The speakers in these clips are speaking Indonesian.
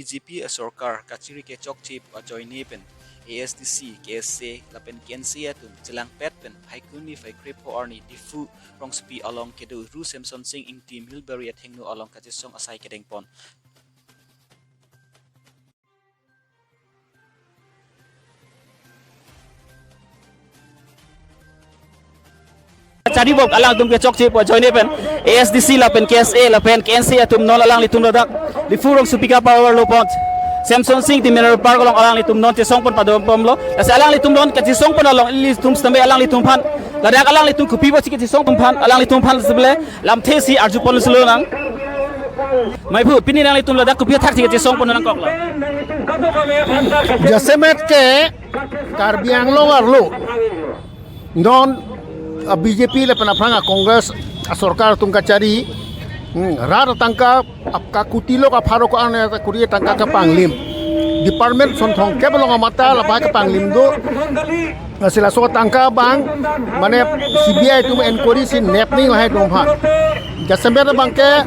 BJP Sarkar kachiri ke chok chip join pen ASDC KSC lapen KNC atun jelang pet pen haikuni fai kripo arni difu rong spi along kedu ru Samson Singh ing team Hillberry at hengnu along kachisong asai kedeng pon. Cari bok alang tum ke chok chip join pen ASDC lapen KSA lapen KNC atum non alang litum radak di furong supika power lo pont Samson Singh di Mineral Park along alang litum non tesong pon padom pomlo as alang litum non kachisong pon along litum stambe alang litum pan ladak alang litum kupi bo kachisong tum pan alang litum pan sebelah lam thesi arju pon selo nang mai bu pini nang litum ladak kupi thak kachisong pon nang kokla Jasemet ke Karbiang lo arlo non BJP le penafranga Kongres Sarkar tungka cari rar tangka apka kutilo ka pharo ko ane kuriye tangka ka panglim department son thong ke bolong mata la ka panglim do sila so tangka bang mane CBI tum inquiry sin nepning la hai dong pha jasember bangke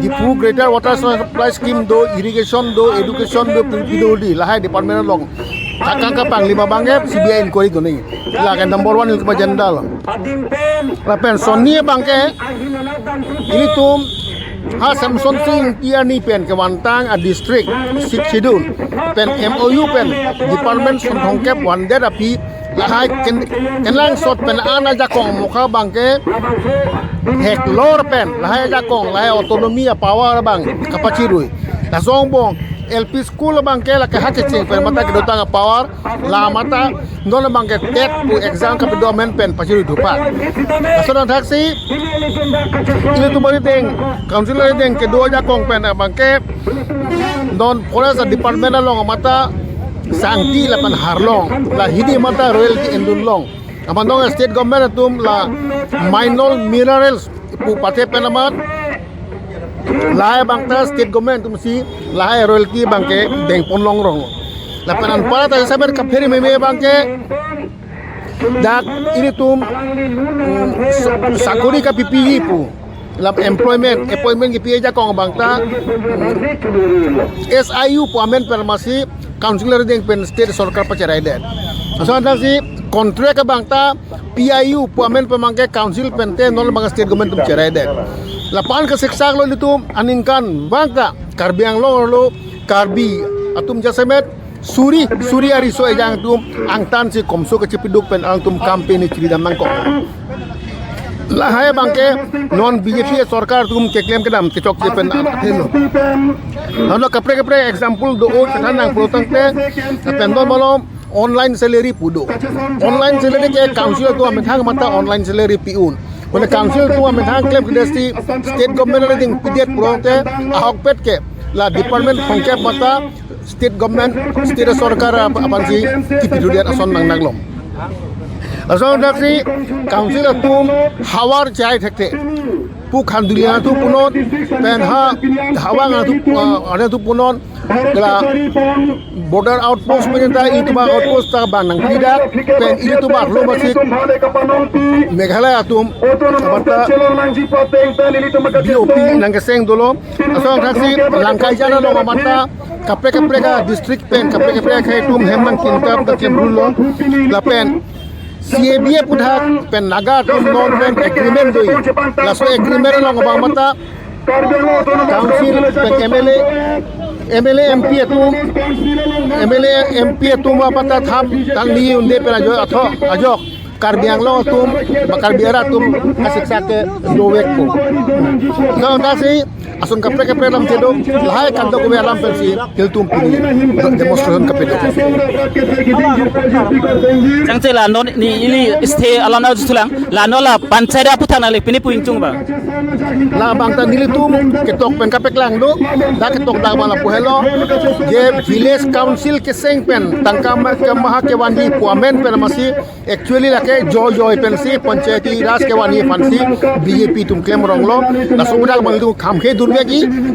dipu greater water supply scheme do irrigation do education do PWD la hai department long Kakang panglima bangke CBI inquiry do ning la kan number 1 ilmu jendal la pen sonni bangke ini tum ha Samson Singh tiani pen ke wantang a district sik sidun pen MOU pen department son thongkep wande api la hai kenlang sot pen ana jakong mukha bangke hek lor pen la hai jakong la hai autonomy power bang kapachirui la zongbong LP school bangke la ke hakeching pen mata ke dotang power la mata non bangke tet pu exam ka domain pen pachirui dupat asona taksi ini tu bari teng councilor teng ke do jakong pen bangke non forest department long mata sangti la pan harlong la hidi mata royalty endun long amandong state government tum la minor minerals pu pate penamat lahai bangta state government tum si lahai royalty bangke deng ponlong rong la panan para ta saber ka pheri me bangke dak ini tum sakuri ka PPE pu la employment appointment ki PA jakong bangta SIU pu amen permasi councilor deng pen state Sarkar pacerai den asal si kontrak ka bangta PIU pu amen pemangke council pente nol bang state government tum cerai den lapan ke siksa lo itu aningkan bangka Karbiang lo Karbi atum Jasemet suri ariso ejang tum angtan si komso ke cepiduk pen ang tum campaign ciri damang kok lahai bangke non BJP Sarkar tum ke claim kedam ke chok pen helo nono kapre example do o tanang protang te pendon malom online salary pudo online salary ke council tu amethang mata online salary piun When the council tu amen hang claim kedesti state government ada ding pidet prote ahok pet ke la department khongke mata state government state Sarkar apan si kipidudian ason nang naglom ason daksi council tu hawar chai thekte pu khandulia tu punon pen ha hawang tu ada tu punon la border outpost penita itu ba outpost ta banang tidak pen itu ba lo masih Meghalaya atum abata BOP nangeseng dolo asong taksi langkai jana lo mata kapre ka district pen kapre ka tum hemang kintab ta kemrulo la pen CABA pudha pen naga tum non pen agreement doi la so agreement lo ngobang mata council pen MLA MP tum apata tham tangli unde pen ajok Karbiang lo tum bakar biara tum kasiksa ke dowek ko no nasi asun kapre lam tedo lahai kando ko alam pensi hiltum pini demonstration kapedo Jangce la non ni ini ste alana jutulang la nola panchayat putana le pini puingtung ba la bangta nilitum ketok pen kapek lang do da ketok da mala puhelo je village council ke seng pen tangka maha ke wandi puamen pen masih actually la ke joy pensi panchayati raj ke wani fansi BJP tum claim ronglo la sobra bang du khamke durbe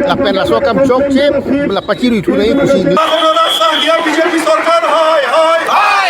la pen la so kam chok che la pachiru thu nei kusi BJP Sarkar hai